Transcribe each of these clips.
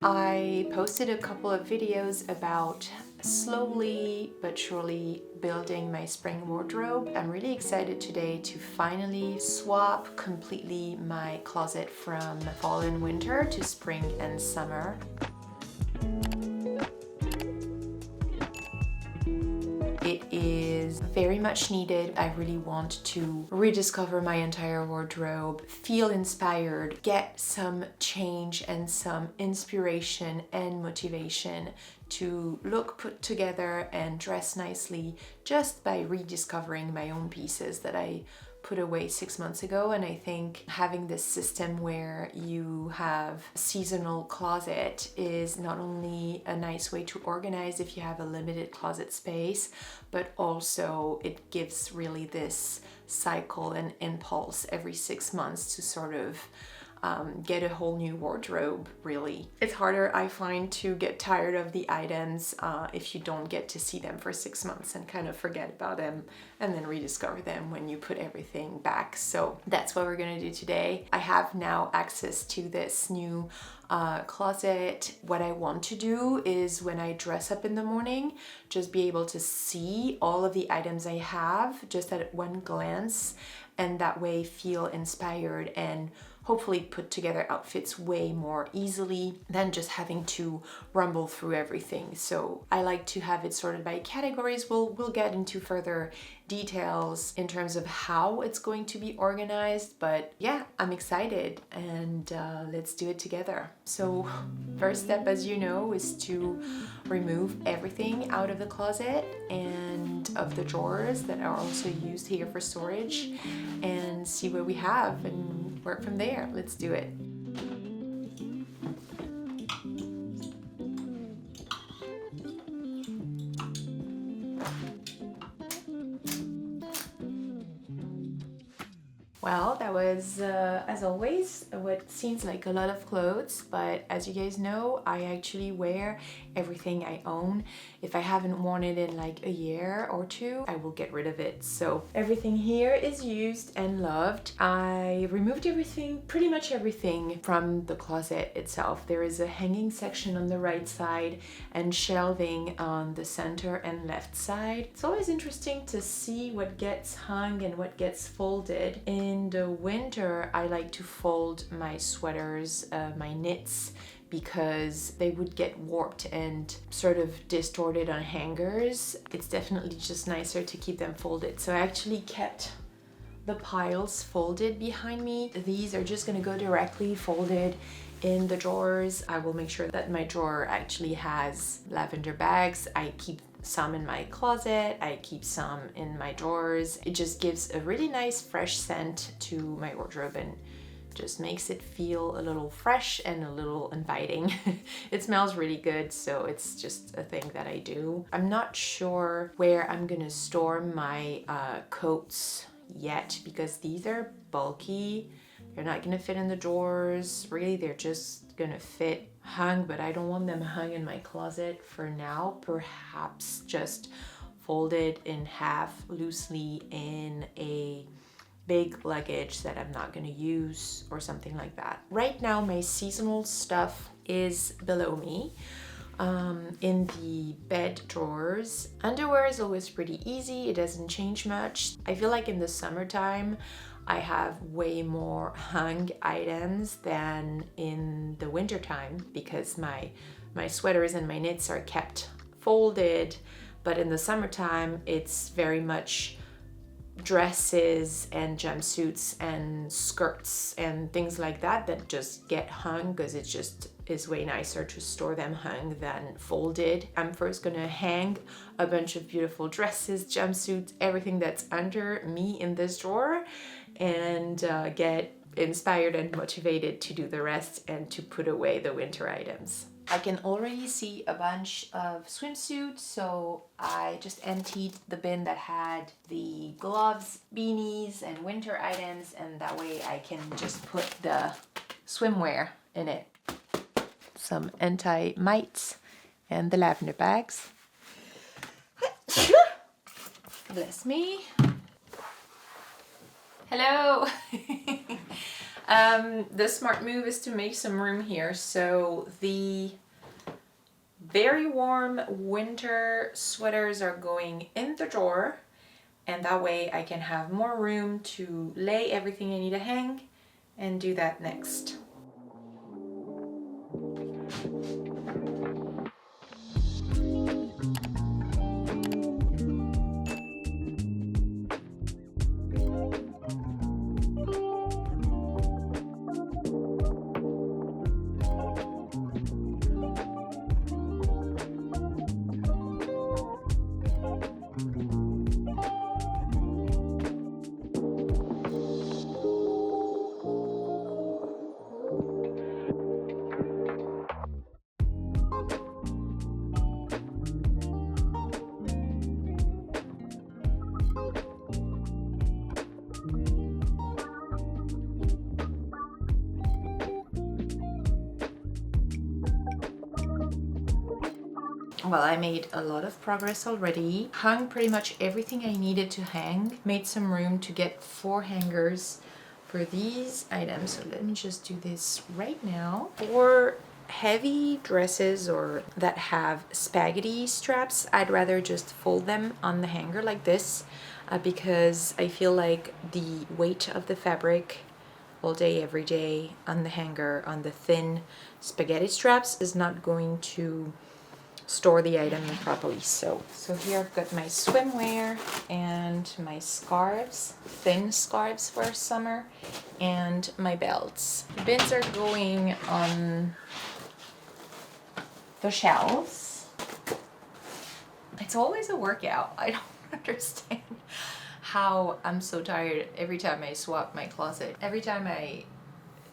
I posted a couple of videos about slowly but surely building my spring wardrobe. I'm really excited today to finally swap completely my closet from fall and winter to spring and summer. It is very much needed. I really want to rediscover my entire wardrobe, feel inspired, get some change and some inspiration and motivation to look put together and dress nicely just by rediscovering my own pieces that I put away 6 months ago. And I think having this system where you have a seasonal closet is not only a nice way to organize if you have a limited closet space, but also it gives really this cycle and impulse every 6 months to sort of get a whole new wardrobe, really. It's harder, I find, to get tired of the items if you don't get to see them for 6 months and kind of forget about them and then rediscover them when you put everything back. So that's what we're gonna do today. I have now access to this new closet. What I want to do is when I dress up in the morning, just be able to see all of the items I have just at one glance, and that way feel inspired and hopefully put together outfits way more easily than just having to rumble through everything. So I like to have it sorted by categories. We'll get into further details in terms of how it's going to be organized, but yeah, I'm excited and let's do it together. So first step, as you know, is to remove everything out of the closet and of the drawers that are also used here for storage and see what we have and work from there. Let's do it. Well, that was, as always, what seems like a lot of clothes, but as you guys know, I actually wear everything I own. If I haven't worn it in like a year or two, I will get rid of it. So everything here is used and loved. I removed everything, pretty much everything from the closet itself. There is a hanging section on the right side and shelving on the center and left side. It's always interesting to see what gets hung and what gets folded. In the winter, I like to fold my sweaters, my knits, because they would get warped and sort of distorted on hangers. It's definitely just nicer to keep them folded. So I actually kept the piles folded behind me. These are just gonna go directly folded in the drawers. I will make sure that my drawer actually has lavender bags. I keep some in my closet, I keep some in my drawers. It just gives a really nice fresh scent to my wardrobe and just makes it feel a little fresh and a little inviting. It smells really good, so it's just a thing that I do. I'm not sure where I'm gonna store my coats yet because these are bulky. They're not gonna fit in the drawers. Really, they're just gonna fit hung, but I don't want them hung in my closet for now. Perhaps just folded in half loosely in a big luggage that I'm not gonna use or something like that. Right now, my seasonal stuff is below me. In the bed drawers. Underwear is always pretty easy, it doesn't change much. I feel like in the summertime, I have way more hung items than in the wintertime because my sweaters and my knits are kept folded, but in the summertime, it's very much dresses and jumpsuits and skirts and things like that that just get hung because it just is way nicer to store them hung than folded. I'm first gonna hang a bunch of beautiful dresses, jumpsuits, everything that's under me in this drawer and get inspired and motivated to do the rest and to put away the winter items. I can already see a bunch of swimsuits, so I just emptied the bin that had the gloves, beanies, and winter items, and that way I can just put the swimwear in it. Some anti-mites and the lavender bags. Bless me. Hello. The smart move is to make some room here. So the very warm winter sweaters are going in the drawer, and that way I can have more room to lay everything I need to hang and do that next. Well, I made a lot of progress already. Hung pretty much everything I needed to hang. Made some room to get 4 hangers for these items. So let me just do this right now. For heavy dresses or that have spaghetti straps, I'd rather just fold them on the hanger like this because I feel like the weight of the fabric all day, every day on the hanger, on the thin spaghetti straps is not going to store the item properly. So here I've got my swimwear and my scarves, thin scarves for summer, and my belts. The bins are going on the shelves. It's always a workout. I don't understand how I'm so tired every time I swap my closet. Every time I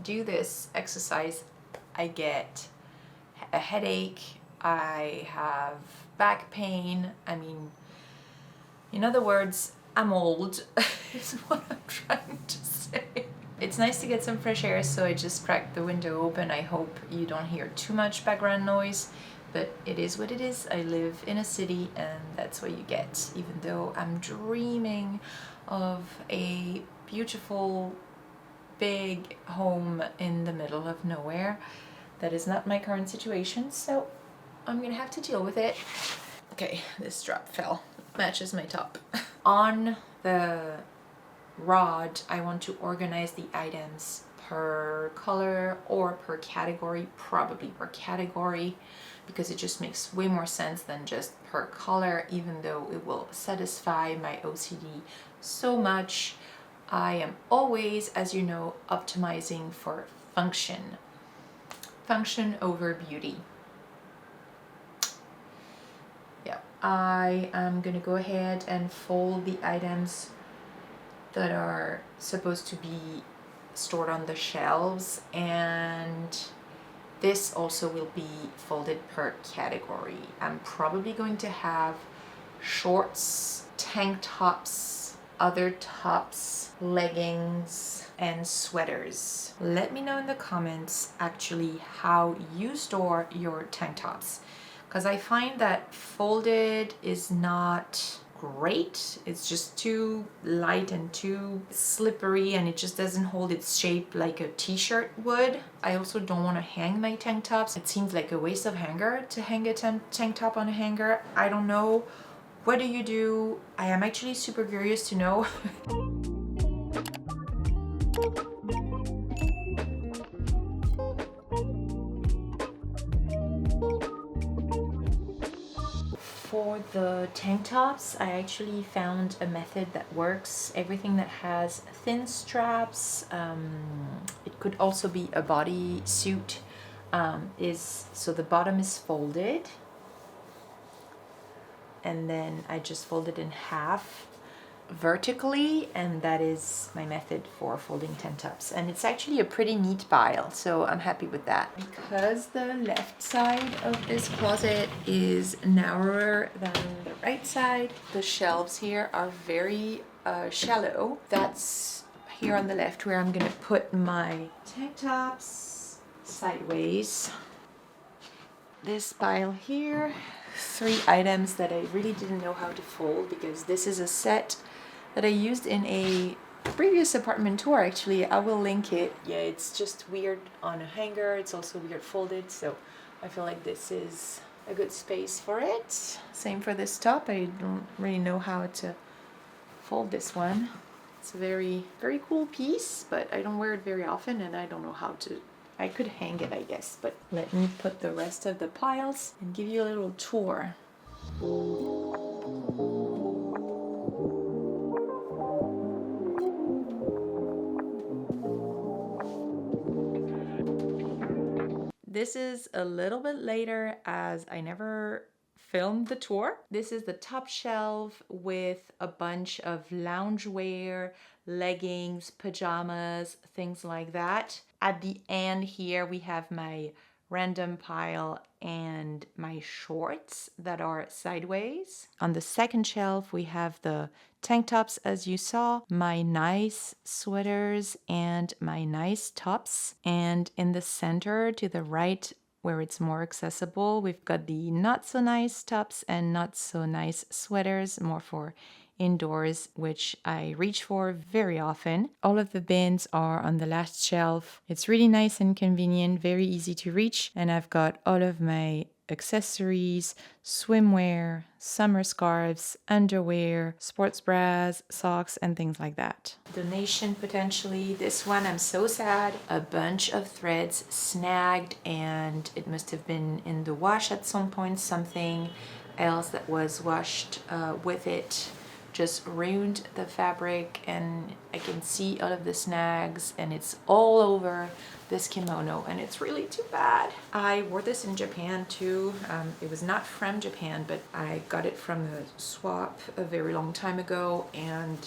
do this exercise, I get a headache. I have back pain. I mean, in other words, I'm old is what I'm trying to say. It's nice to get some fresh air, so I just cracked the window open. I hope you don't hear too much background noise, but it is what it is. I live in a city and that's what you get, even though I'm dreaming of a beautiful big home in the middle of nowhere. That is not my current situation, so I'm gonna have to deal with it. Okay, this drop fell. Matches my top. On the rod, I want to organize the items per color or per category, probably per category, because it just makes way more sense than just per color, even though it will satisfy my OCD so much. I am always, as you know, optimizing for function. Function over beauty. I am gonna go ahead and fold the items that are supposed to be stored on the shelves, and this also will be folded per category. I'm probably going to have shorts, tank tops, other tops, leggings, and sweaters. Let me know in the comments actually how you store your tank tops, because I find that folded is not great. It's just too light and too slippery, and it just doesn't hold its shape like a t-shirt would. I also don't want to hang my tank tops. It seems like a waste of hanger to hang a tank top on a hanger. I don't know. What do you do? I am actually super curious to know. For the tank tops, I actually found a method that works. Everything that has thin straps, it could also be a body suit, so the bottom is folded, and then I just fold it in half vertically, and that is my method for folding tank tops, and it's actually a pretty neat pile, so I'm happy with that. Because the left side of this closet is narrower than the right side, the shelves here are very shallow. That's here on the left where I'm gonna put my tank tops sideways. This pile here, 3 items that I really didn't know how to fold, because this is a set that I used in a previous apartment tour actually. I will link it. Yeah, it's just weird on a hanger. It's also weird folded, so I feel like this is a good space for it. Same for this top. I don't really know how to fold this one. It's a very cool piece, but I don't wear it very often and I don't know how to. I could hang it, I guess, but let me put the rest of the piles and give you a little tour. This is a little bit later as I never filmed the tour. This is the top shelf with a bunch of loungewear, leggings, pajamas, things like that. At the end here we have my random pile and my shorts that are sideways. On the second shelf we have the tank tops, as you saw, my nice sweaters and my nice tops. And in the center to the right, where it's more accessible, we've got the not so nice tops and not so nice sweaters, more for indoors, which I reach for very often. All of the bins are on the last shelf. It's really nice and convenient, very easy to reach, and I've got all of my accessories, swimwear, summer scarves, underwear, sports bras, socks, and things like that. Donation potentially. This one, I'm so sad. A bunch of threads snagged and it must have been in the wash at some point. Something else that was washed with it just ruined the fabric, and I can see all of the snags and it's all over this kimono and it's really too bad. I wore this in Japan too. It was not from Japan, but I got it from the swap a very long time ago and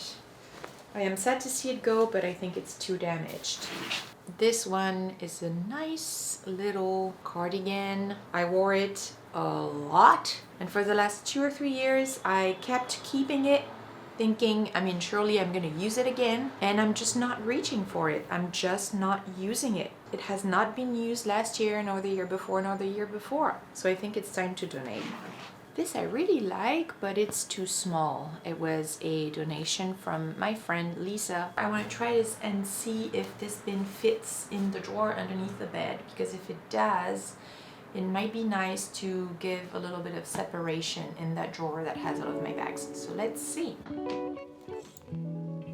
I am sad to see it go, but I think it's too damaged. This one is a nice little cardigan. I wore it a lot and for the last 2 or 3 years I kept keeping it, thinking, I mean, surely I'm gonna use it again, and I'm just not reaching for it. I'm just not using it. It has not been used last year, nor the year before, nor the year before. So I think it's time to donate. This I really like, but it's too small. It was a donation from my friend Lisa. I want to try this and see if this bin fits in the drawer underneath the bed, because if it does, it might be nice to give a little bit of separation in that drawer that has all of my bags. So let's see.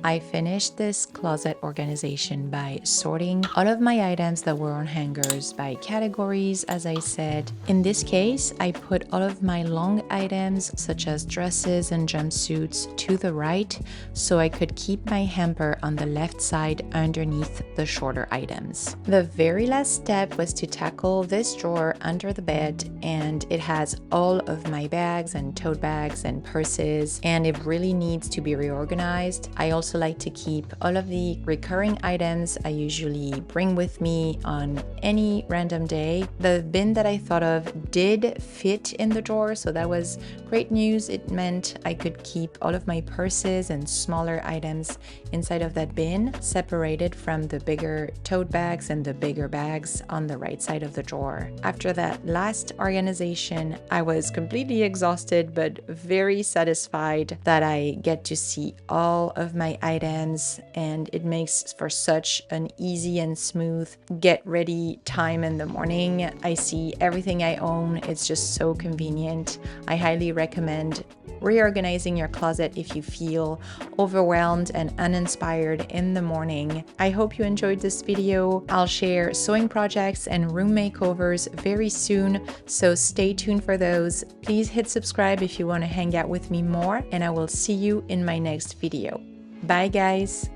I finished this closet organization by sorting all of my items that were on hangers by categories, as I said. In this case, I put all of my long items, such as dresses and jumpsuits, to the right, so I could keep my hamper on the left side underneath the shorter items. The very last step was to tackle this drawer under the bed, and it has all of my bags and tote bags and purses, and it really needs to be reorganized. I also like to keep all of the recurring items I usually bring with me on any random day. The bin that I thought of did fit in the drawer, so that was great news. It meant I could keep all of my purses and smaller items inside of that bin, separated from the bigger tote bags and the bigger bags on the right side of the drawer. After that last organization, I was completely exhausted but very satisfied that I get to see all of my items, and it makes for such an easy and smooth get ready time in the morning. I see everything I own. It's just so convenient. I highly recommend reorganizing your closet if you feel overwhelmed and uninspired in the morning. I hope you enjoyed this video. I'll share sewing projects and room makeovers very soon, so stay tuned for those. Please hit subscribe if you want to hang out with me more, and I will see you in my next video. Bye guys!